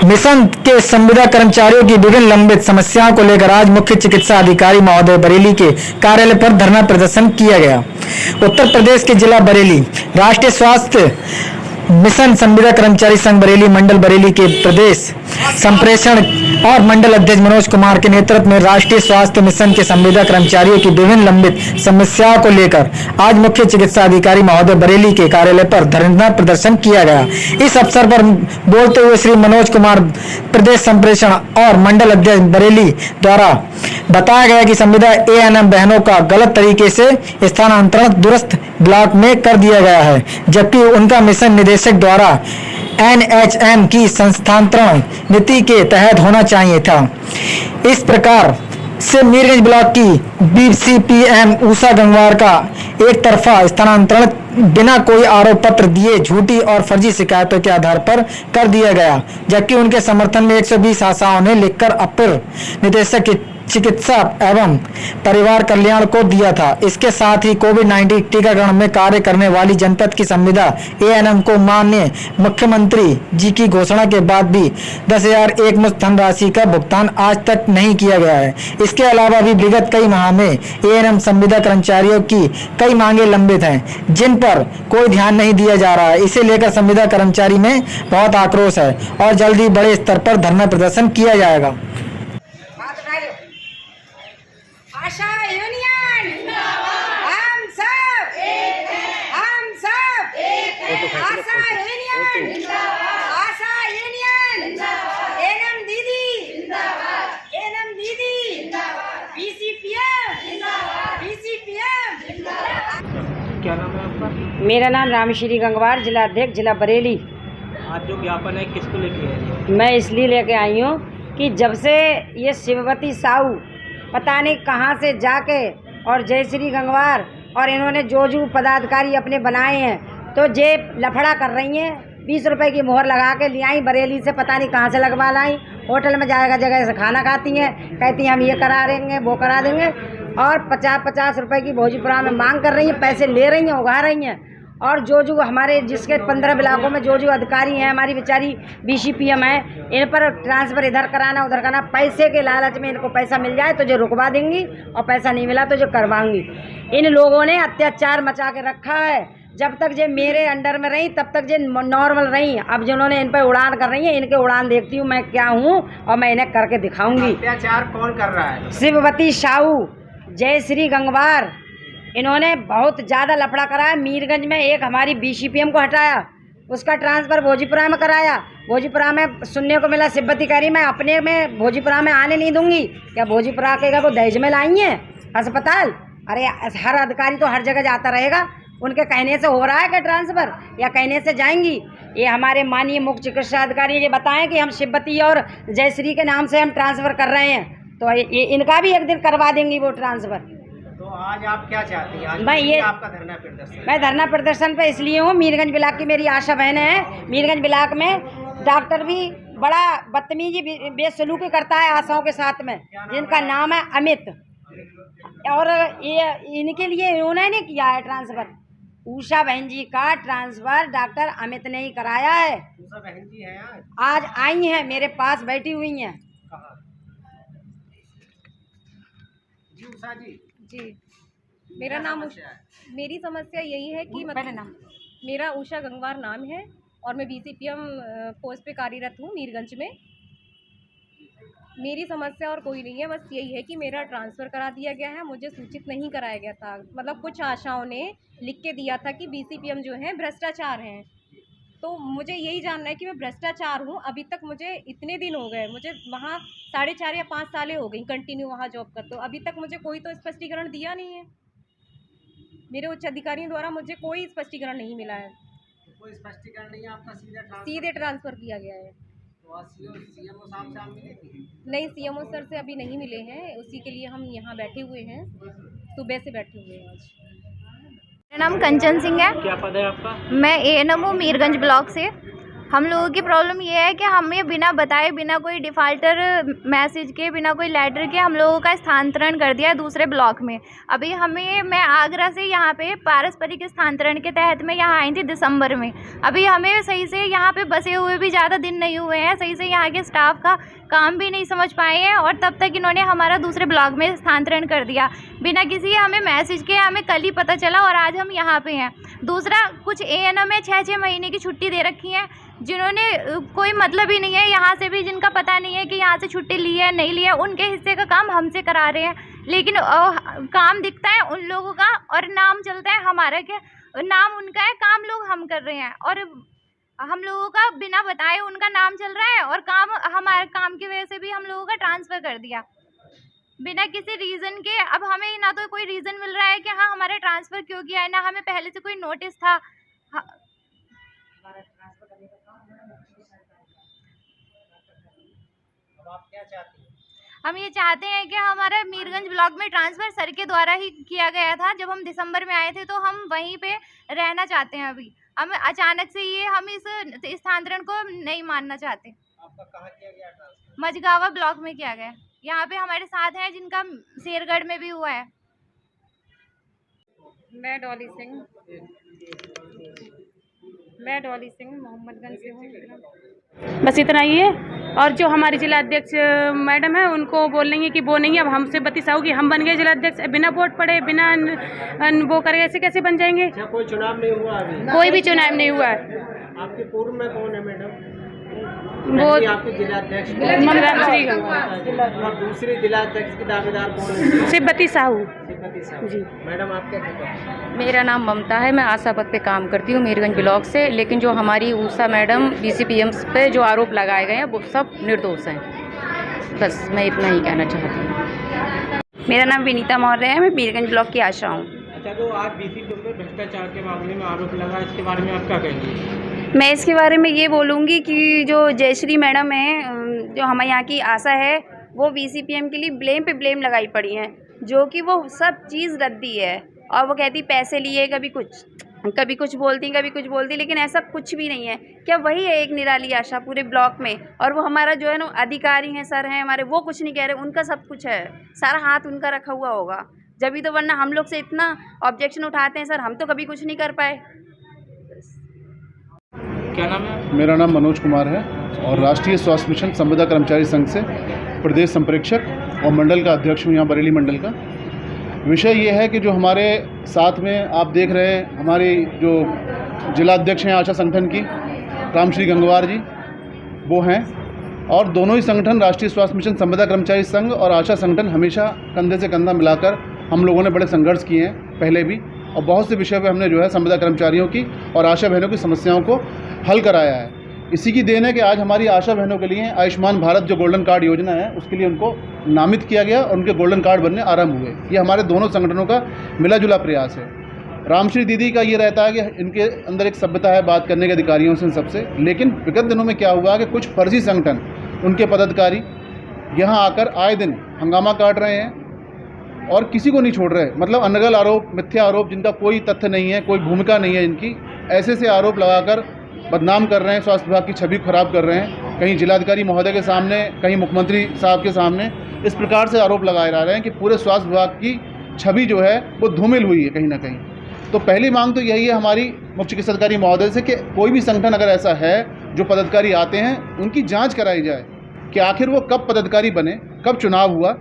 Mission के संविदा कर्मचारियों की विभिन्न लंबित समस्याओं को लेकर आज मुख्य चिकित्सा अधिकारी महोदय बरेली के कार्यालय पर धरना प्रदर्शन किया गया। उत्तर प्रदेश के जिला बरेली राष्ट्रीय स्वास्थ्य मिशन संविदा कर्मचारी संघ बरेली मंडल बरेली के प्रदेश संप्रेषण और मंडल अध्यक्ष मनोज कुमार के नेतृत्व में राष्ट्रीय स्वास्थ्य मिशन के संविदा कर्मचारियों की विभिन्न लंबित समस्याओं को लेकर आज मुख्य चिकित्सा अधिकारी महोदय बरेली के कार्यालय पर धरना प्रदर्शन किया गया। इस अवसर पर बोलते हुए श्री मनोज कुमार प्रदेश संप्रेषण और मंडल अध्यक्ष बरेली द्वारा बताया गया कि संविदा एएनएम बहनों का गलत तरीके से स्थानांतरण दूरस्थ ब्लॉक में कर दिया गया है, जबकि उनका मिशन निदेशक द्वारा एनएचएम की संस्थानांतरण नीति के तहत होना चाहिए था। इस प्रकार से मीरगंज ब्लॉक की बीसीपीएम उषा गंगवार का एक तरफा स्थानांतरण बिना कोई आरोप पत्र दिए झूठी और फर्जी शिकायतों के आधार पर कर दिया गया, जबकि उनके समर्थन में 120 आशाओं ने लिखकर अपर निदेशक की चिकित्सा एवं परिवार कल्याण को दिया था। इसके साथ ही कोविड-19 टीकाकरण में कार्य करने वाली जनपद की संविदा एएनएम को माननीय मुख्यमंत्री जी की घोषणा के बाद भी 10,000 एकमुश्त धनराशि का भुगतान आज तक नहीं किया गया है। इसके अलावा भी विगत कई माह में एएनएम संविदा कर्मचारियों की कई मांगे लंबित हैं, जिन पर कोई ध्यान नहीं दिया जा रहा है। इसे लेकर संविदा कर्मचारी में बहुत आक्रोश है और जल्द ही बड़े स्तर पर धरना प्रदर्शन किया जाएगा। आशा यूनियन हम सब एक हैं, हम सब एक हैं। आशा यूनियन आशा यूनियन एनएम दीदी एनएम दीदी बीसीपीएम क्या नाम है आपका? मेरा नाम रामश्री गंगवार, जिला अध्यक्ष जिला बरेली। आज जो ज्ञापन है किसको लेके आई? मैं इसलिए लेके आई हूँ कि जब से ये शिववती साहू पता नहीं कहाँ से जाके और जयश्री गंगवार और इन्होंने जो पदाधिकारी अपने बनाए हैं, तो जे लफड़ा कर रही हैं। 20 रुपए की मोहर लगा के ले आई बरेली से, पता नहीं कहाँ से लगवा लाई। होटल में जाएगा जगह से खाना खाती हैं, कहती हैं हम ये करा देंगे वो करा देंगे, और 50-50 रुपए की भोजपुरा में मांग कर रही हैं, पैसे ले रही हैं, उगा रही हैं। और जो हमारे जिसके 15 ब्लॉकों में जो अधिकारी हैं, हमारी बेचारी बीसीपीएम है, इन पर ट्रांसफ़र इधर कराना उधर कराना, पैसे के लालच में इनको पैसा मिल जाए तो जो रुकवा देंगी और पैसा नहीं मिला तो जो करवाऊंगी। इन लोगों ने अत्याचार मचा के रखा है। जब तक जे मेरे अंडर में रही तब तक जे नॉर्मल रही। अब जिन्होंने इन पर उड़ान कर रही है, इनके उड़ान देखती हूँ मैं क्या हूँ और मैं इन्हें करके दिखाऊंगी। अत्याचार कौन कर रहा है? शिववती साहू, जयश्री गंगवार, इन्होंने बहुत ज़्यादा लफड़ा कराया। मीरगंज में एक हमारी बीसीपीएम को हटाया, उसका ट्रांसफ़र भोजपुरा में कराया। भोजपुरा में सुनने को मिला शिववती कह रही मैं अपने में भोजपुरा में आने नहीं दूंगी। क्या भोजपुरा के वो दहेज में लाई हैं अस्पताल? अरे हर अधिकारी तो हर जगह जाता रहेगा, उनके कहने से हो रहा है क्या ट्रांसफ़र, या कहने से जाएंगी? ये हमारे माननीय मुख्य चिकित्सा अधिकारी ये बताएं कि हम शिववती और जयश्री के नाम से हम ट्रांसफ़र कर रहे हैं, तो ये इनका भी एक दिन करवा देंगी वो ट्रांसफ़र। तो आज आप क्या चाहती हैं? आज मैं ये आपका धरना प्रदर्शन? मैं धरना प्रदर्शन पे इसलिए हूँ, मीरगंज ब्लॉक की मेरी आशा बहनें हैं। मीरगंज ब्लॉक में डॉक्टर भी बड़ा बदतमीजी बेसलूकी करता है आशाओं के साथ में, जिनका नाम है अमित, और ये इनके लिए इन्होंने किया है ट्रांसफ़र। उषा बहन जी का ट्रांसफ़र डॉक्टर अमित ने ही कराया है। उषा बहन जी हैं आज आई हैं, मेरे पास बैठी हुई हैं। जी उषा जी, मेरा नाम मेरी समस्या यही है कि मेरा उषा गंगवार नाम है और मैं बीसीपीएम पोस्ट पे कार्यरत हूँ मीरगंज में। मेरी समस्या और कोई नहीं है, बस यही है कि मेरा ट्रांसफ़र करा दिया गया है, मुझे सूचित नहीं कराया गया था। मतलब कुछ आशाओं ने लिख के दिया था कि बीसीपीएम जो है भ्रष्टाचार हैं, तो मुझे यही जानना है कि मैं भ्रष्टाचार हूँ। अभी तक मुझे इतने दिन हो गए, मुझे वहाँ 4.5 या 5 सालें हो गई कंटिन्यू वहाँ जॉब करते हो, अभी तक मुझे कोई तो स्पष्टीकरण दिया नहीं है। मेरे उच्च अधिकारियों द्वारा मुझे कोई स्पष्टीकरण नहीं मिला है। कोई स्पष्टीकरण नहीं है आपका? सीधे ट्रांसफ़र किया गया है। तो सीएमओ साहब से आप मिले थे? नहीं, सीएमओ सर से अभी नहीं मिले हैं, उसी के लिए हम यहाँ बैठे हुए हैं, सुबह से बैठे हुए हैं। आज मेरा नाम कंचन सिंह है। क्या पद है आपका? मैं एएनएम हूँ मीरगंज ब्लॉक से। हम लोगों की प्रॉब्लम ये है कि हमें बिना बताए, बिना कोई डिफ़ाल्टर मैसेज के, बिना कोई लेटर के हम लोगों का स्थानांतरण कर दिया दूसरे ब्लॉक में। अभी मैं आगरा से यहाँ पे पारस्परिक स्थानांतरण के तहत मैं यहाँ आई थी दिसंबर में। अभी हमें सही से यहाँ पे बसे हुए भी ज़्यादा दिन नहीं हुए हैं, सही से यहाँ के स्टाफ का काम भी नहीं समझ पाए हैं और तब तक इन्होंने हमारा दूसरे ब्लॉक में स्थानांतरण कर दिया बिना किसी हमें मैसेज के। हमें कल ही पता चला और आज हम यहाँ पे हैं। दूसरा, कुछ ANM में 6-6 महीने की छुट्टी दे रखी है, जिन्होंने कोई मतलब ही नहीं है, यहाँ से भी जिनका पता नहीं है कि यहाँ से छुट्टी ली है नहीं ली है, उनके हिस्से का काम हमसे करा रहे हैं। लेकिन काम दिखता है उन लोगों का और नाम चलता है हमारा, क्या नाम उनका है, काम लोग हम कर रहे हैं और हम लोगों का बिना बताए उनका नाम चल रहा है और काम हमारे काम की वजह से भी हम लोगों का ट्रांसफ़र कर दिया बिना किसी रीज़न के। अब हमें ना तो कोई रीज़न मिल रहा है कि हाँ हमारा ट्रांसफ़र क्यों किया है, ना हमें पहले से कोई नोटिस था। आप क्या चाहती हैं? हम ये चाहते हैं कि हमारा मीरगंज ब्लॉक में ट्रांसफ़र सर के द्वारा ही किया गया था। जब हम दिसंबर में आए थे तो हम वहीं पे रहना चाहते हैं। अभी हम अचानक से हम इस स्थानांतरण को नहीं मानना चाहते। आपका कहाँ किया गया ट्रांसफर? मझगावा ब्लॉक में किया गया। यहाँ पे हमारे साथ हैं जिनका शेरगढ़ में भी हुआ है। मैं डॉली सिंह मोहम्मदगंज से हूँ। बस इतना ही है। और जो हमारी जिला अध्यक्ष मैडम है उनको बोलेंगे कि वो नहीं है, अब हमसे बतिसाओ कि हम बन गए जिला अध्यक्ष, बिना वोट पड़े, बिना वो करे, ऐसे कैसे बन जाएंगे? अच्छा, कोई चुनाव नहीं हुआ अभी? कोई भी चुनाव नहीं हुआ है। आपके पूर्व में कौन है मैडम? वो आपके जिला अध्यक्ष श्री गंगवार। और दूसरी जिला अध्यक्ष की दावेदार कौन है? शिवती साहू जी। मैडम आप क्या कहते हैं? मेरा नाम ममता है, मैं आशा पद पे काम करती हूँ मीरगंज ब्लॉक से। लेकिन जो हमारी उषा मैडम BCPM पे जो आरोप लगाए गए हैं वो सब निर्दोष हैं। बस मैं इतना ही कहना चाहती हूँ। मेरा नाम विनीता मौर्य है, मैं मीरगंज ब्लॉक की आशा हूँ। अच्छा, तो आज BCPM पे भ्रष्टाचार के मामले में आरोप लगा, इसके बारे में आप क्या कहेंगे? मैं इसके बारे में ये बोलूँगी कि जो जयश्री मैडम है, जो हमारे यहाँ की आशा है, वो BCPM के लिए ब्लेम पे ब्लेम लगाई पड़ी हैं, जो कि वो सब चीज़ रद्दी है। और वो कहती पैसे लिए, कभी कुछ बोलती, कभी कुछ बोलती, लेकिन ऐसा कुछ भी नहीं है। क्या वही है एक निराली आशा पूरे ब्लॉक में? और वो हमारा जो है ना अधिकारी हैं, सर हैं हमारे, वो कुछ नहीं कह रहे, उनका सब कुछ है, सारा हाथ उनका रखा हुआ होगा। जब भी तो, वरना हम लोग से इतना ऑब्जेक्शन उठाते हैं सर, हम तो कभी कुछ नहीं कर पाए। क्या नाम है? मेरा नाम मनोज कुमार है और राष्ट्रीय स्वास्थ्य मिशन संविदा कर्मचारी संघ से प्रदेश संप्रेक्षक और मंडल का अध्यक्ष हूँ यहाँ बरेली मंडल का। विषय ये है कि जो हमारे साथ में आप देख रहे हैं, हमारे जो जिला अध्यक्ष हैं आशा संगठन की, रामश्री गंगवार जी, वो हैं। और दोनों ही संगठन, राष्ट्रीय स्वास्थ्य मिशन संविदा कर्मचारी संघ और आशा संगठन, हमेशा कंधे से कंधा मिलाकर हम लोगों ने बड़े संघर्ष किए हैं पहले भी, और बहुत से विषय पे हमने जो है संविदा कर्मचारियों की और आशा बहनों की समस्याओं को हल कराया है। इसी की देन है कि आज हमारी आशा बहनों के लिए आयुष्मान भारत जो गोल्डन कार्ड योजना है, उसके लिए उनको नामित किया गया और उनके गोल्डन कार्ड बनने आरंभ हुए। ये हमारे दोनों संगठनों का मिला जुला प्रयास है। रामश्री दीदी का ये रहता है कि इनके अंदर एक सभ्यता है बात करने के अधिकारियों से, सबसे। लेकिन विगत दिनों में क्या हुआ कि कुछ फर्जी संगठन, उनके पदाधिकारी यहाँ आकर आए दिन हंगामा काट रहे हैं और किसी को नहीं छोड़ रहे। मतलब अनगल आरोप, मिथ्या आरोप, जिनका कोई तथ्य नहीं है, कोई भूमिका नहीं है इनकी, ऐसे आरोप लगाकर बदनाम कर रहे हैं, स्वास्थ्य विभाग की छवि खराब कर रहे हैं। कहीं जिलाधिकारी महोदय के सामने, कहीं मुख्यमंत्री साहब के सामने इस प्रकार से आरोप लगाए जा रहे हैं कि पूरे स्वास्थ्य विभाग की छवि जो है वो धूमिल हुई है कहीं ना कहीं। तो पहली मांग तो यही है हमारी मुख्य चिकित्सा अधिकारी महोदय से कि कोई भी संगठन अगर ऐसा है जो पदाधिकारी आते हैं, उनकी जाँच कराई जाए कि आखिर वो कब पदाधिकारी बने, कब चुनाव हुआ,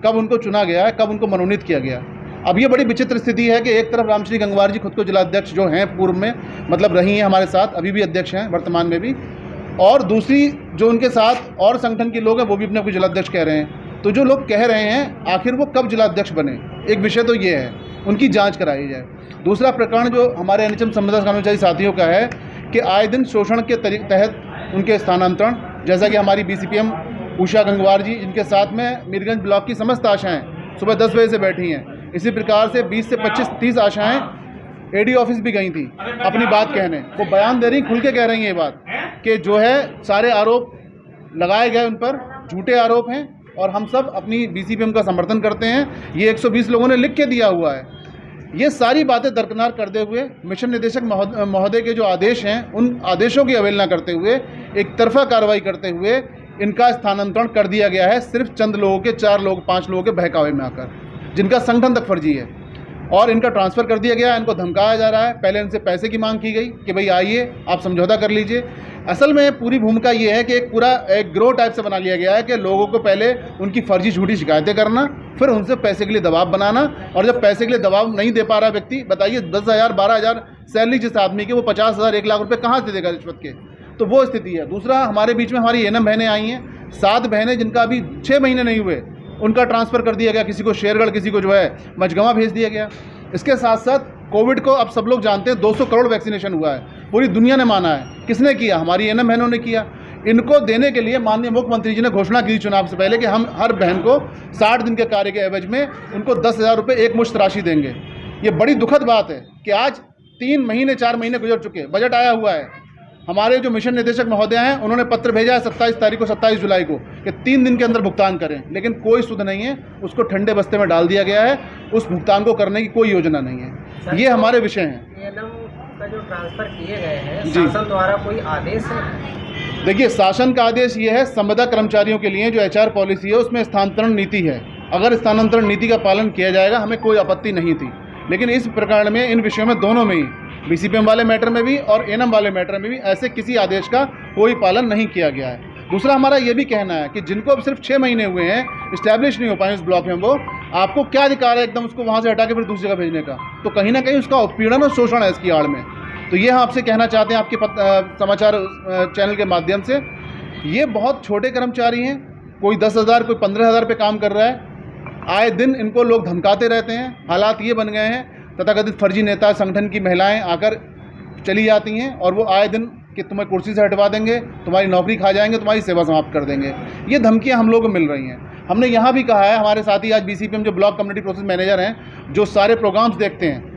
कब उनको चुना गया है, कब उनको मनोनीत किया गया। अब ये बड़ी विचित्र स्थिति है कि एक तरफ रामश्री गंगवार जी खुद को जिलाध्यक्ष जो हैं पूर्व में, मतलब रही हैं हमारे साथ, अभी भी अध्यक्ष हैं वर्तमान में भी, और दूसरी जो उनके साथ और संगठन के लोग हैं वो भी अपने को जिलाध्यक्ष कह रहे हैं। तो जो लोग कह रहे हैं आखिर वो कब जिलाध्यक्ष बने, एक विषय तो ये है, उनकी जाँच कराई जाए। दूसरा प्रकरण जो हमारे NHM संविदा कर्मचारी साथियों का है कि आए दिन शोषण के तहत उनके स्थानांतरण, जैसा कि हमारी BCPM उषा गंगवार जी, इनके साथ में मीरगंज ब्लॉक की समस्त आशाएं सुबह 10 बजे से बैठी हैं। इसी प्रकार से 20 से 25-30 आशाएं AD ऑफिस भी गई थी अपनी बात कहने। वो बयान दे रही, खुल के कह रही हैं ये बात कि जो है सारे आरोप लगाए गए उन पर झूठे आरोप हैं और हम सब अपनी BCPM का समर्थन करते हैं। ये 120 लोगों ने लिख के दिया हुआ है। ये सारी बातें दरकिनार करते हुए मिशन निदेशक महोदय के जो आदेश हैं उन आदेशों की अवहेलना करते हुए एक तरफा कार्रवाई करते हुए इनका स्थानांतरण कर दिया गया है, सिर्फ चंद लोगों के 4 लोग 5 लोगों के बहकावे में आकर, जिनका संगठन तक फर्जी है, और इनका ट्रांसफ़र कर दिया गया है। इनको धमकाया जा रहा है। पहले इनसे पैसे की मांग की गई कि भाई आइए आप समझौता कर लीजिए। असल में पूरी भूमिका ये है कि एक ग्रोह टाइप से बना लिया गया है कि लोगों को पहले उनकी फर्जी झूठी शिकायतें करना, फिर उनसे पैसे के लिए दबाव बनाना, और जब पैसे के लिए दबाव नहीं दे पा रहा व्यक्ति, बताइए 10,000 12,000 सैलरी जिस आदमी की, वो 50,000 1 लाख रुपये कहाँ से देगा रिश्वत के? तो वो स्थिति है। दूसरा, हमारे बीच में हमारी एनएम बहनें आई हैं, 7 बहनें जिनका अभी 6 महीने नहीं हुए, उनका ट्रांसफ़र कर दिया गया, किसी को शेरगढ़, किसी को जो है मझगवां भेज दिया गया। इसके साथ साथ कोविड को अब सब लोग जानते हैं 200 करोड़ वैक्सीनेशन हुआ है, पूरी दुनिया ने माना है। किसने किया? हमारी एनएम बहनों ने किया। इनको देने के लिए माननीय मुख्यमंत्री जी ने घोषणा की चुनाव से पहले कि हम हर बहन को 60 दिन के कार्य के एवज में उनको 10,000 रुपये एक मुश्त राशि देंगे। ये बड़ी दुखद बात है कि आज 3 महीने 4 महीने गुजर चुके, बजट आया हुआ है। हमारे जो मिशन निदेशक महोदय हैं उन्होंने पत्र भेजा है 27 तारीख को, 27 जुलाई को, कि 3 दिन के अंदर भुगतान करें, लेकिन कोई सुध नहीं है। उसको ठंडे बस्ते में डाल दिया गया है। उस भुगतान को करने की कोई योजना नहीं है। ये हमारे विषय हैं। एनएम का जो ट्रांसफ़र किए गए हैं, जी, शासन द्वारा कोई आदेश है? देखिए, शासन का आदेश ये है, संविदा कर्मचारियों के लिए जो HR पॉलिसी है उसमें स्थानांतरण नीति है। अगर स्थानांतरण नीति का पालन किया जाएगा हमें कोई आपत्ति नहीं थी, लेकिन इस प्रकरण में, इन विषयों में, दोनों में ही, BCPM वाले मैटर में भी और एनएम वाले मैटर में भी, ऐसे किसी आदेश का कोई पालन नहीं किया गया है। दूसरा, हमारा ये भी कहना है कि जिनको अब सिर्फ 6 महीने हुए हैं, इस्टेब्लिश नहीं हो पाए उस ब्लॉक में, वो आपको क्या अधिकार है एकदम उसको वहाँ से हटा के फिर दूसरी जगह भेजने का? तो कहीं ना कहीं उसका उत्पीड़न और शोषण है इसकी आड़ में। तो ये हम आपसे कहना चाहते हैं आपके समाचार चैनल के माध्यम से। ये बहुत छोटे कर्मचारी हैं, कोई 10,000 कोई 15,000 पे काम कर रहा है। आए दिन इनको लोग धमकाते रहते हैं। हालात ये बन गए हैं, तथाकथित फर्जी नेता, संगठन की महिलाएं आकर चली जाती हैं और वो आए दिन कि तुम्हें कुर्सी से हटवा देंगे, तुम्हारी नौकरी खा जाएंगे, तुम्हारी सेवा समाप्त कर देंगे। ये धमकियां हम लोगों को मिल रही हैं। हमने यहाँ भी कहा है, हमारे साथी आज BCPM जो ब्लॉक कम्युनिटी प्रोसेस मैनेजर हैं, जो सारे प्रोग्राम्स देखते हैं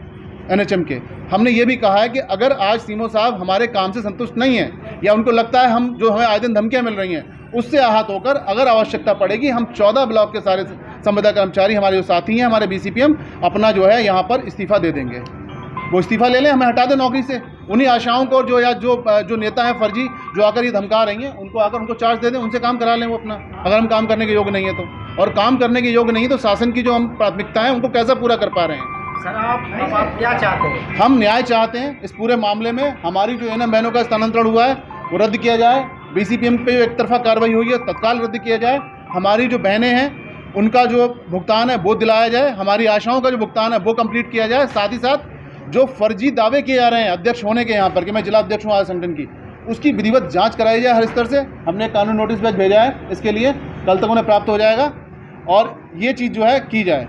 NHM के, हमने ये भी कहा है कि अगर आज सीमो साहब हमारे काम से संतुष्ट नहीं हैं, या उनको लगता है हम जो हमें आए दिन धमकियाँ मिल रही हैं उससे आहत होकर, अगर आवश्यकता पड़ेगी, हम 14 ब्लॉक के सारे संविदा कर्मचारी, हमारे जो साथी हैं, हमारे BCPM, अपना जो है यहाँ पर इस्तीफ़ा दे देंगे। वो इस्तीफ़ा ले लें, हमें हटा दें नौकरी से। उन्हीं आशाओं को जो नेता हैं फर्जी, जो आकर ये धमका रही हैं, उनको आकर उनको चार्ज दे दें, उनसे काम करा लें वो अपना, अगर हम काम करने के योग्य नहीं है तो। और काम करने के योग्य नहीं तो शासन की जो हम प्राथमिकता है उनको कैसा पूरा कर पा रहे हैं? सर, आप क्या चाहते हैं? हम न्याय चाहते हैं इस पूरे मामले में। हमारी जो एनएम बहनों का स्थानांतरण हुआ है वो रद्द किया जाए। BCPM पे जो एक तरफा कार्रवाई हुई है तत्काल रद्द किया जाए। हमारी जो बहनें हैं उनका जो भुगतान है वो दिलाया जाए। हमारी आशाओं का जो भुगतान है वो कंप्लीट किया जाए। साथ ही साथ जो फर्जी दावे किए जा रहे हैं अध्यक्ष होने के यहाँ पर कि मैं जिला अध्यक्ष हूँ आज संगठन की, उसकी विधिवत जांच कराई जाए हर स्तर से। हमने कानूनी नोटिस भेजा है इसके लिए, कल तक उन्हें प्राप्त हो जाएगा और ये चीज़ जो है की जाए।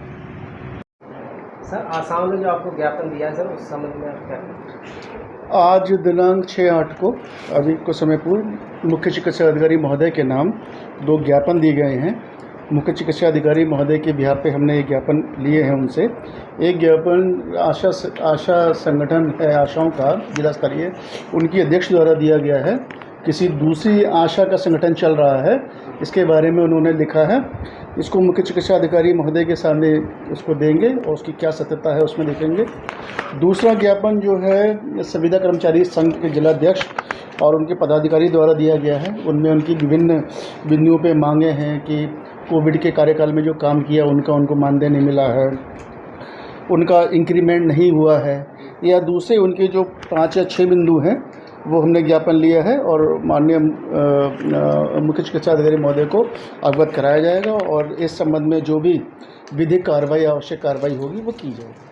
सर, आसाम ने जो आपको ज्ञापन दिया है, सर, उस संबंध में आप क्या? आज दिनांक 6/8 को, अभी कुछ समय पूर्व, मुख्य चिकित्सा अधिकारी महोदय के नाम 2 ज्ञापन दिए गए हैं। मुख्य चिकित्सा अधिकारी महोदय के बिहार पे हमने ये ज्ञापन लिए हैं उनसे। एक ज्ञापन आशा संगठन है, आशाओं का जिला स्तरीय, उनकी अध्यक्ष द्वारा दिया गया है। किसी दूसरी आशा का संगठन चल रहा है, इसके बारे में उन्होंने लिखा है। इसको मुख्य चिकित्सा अधिकारी महोदय के सामने उसको देंगे और उसकी क्या सत्यता है उसमें देखेंगे। दूसरा ज्ञापन जो है संविदा कर्मचारी संघ के जिलाध्यक्ष और उनके पदाधिकारी द्वारा दिया गया है। उनमें उनकी विभिन्न बिंदुओं पे मांगे हैं कि कोविड के कार्यकाल में जो काम किया उनको मानदेय नहीं मिला है, उनका इंक्रीमेंट नहीं हुआ है, या दूसरे उनके जो 5 या 6 बिंदु हैं वो हमने ज्ञापन लिया है और माननीय मुख्य चिकित्सा अधिकारी महोदय को अवगत कराया जाएगा और इस संबंध में जो भी विधिक कार्रवाई, आवश्यक कार्रवाई होगी वो की जाएगी।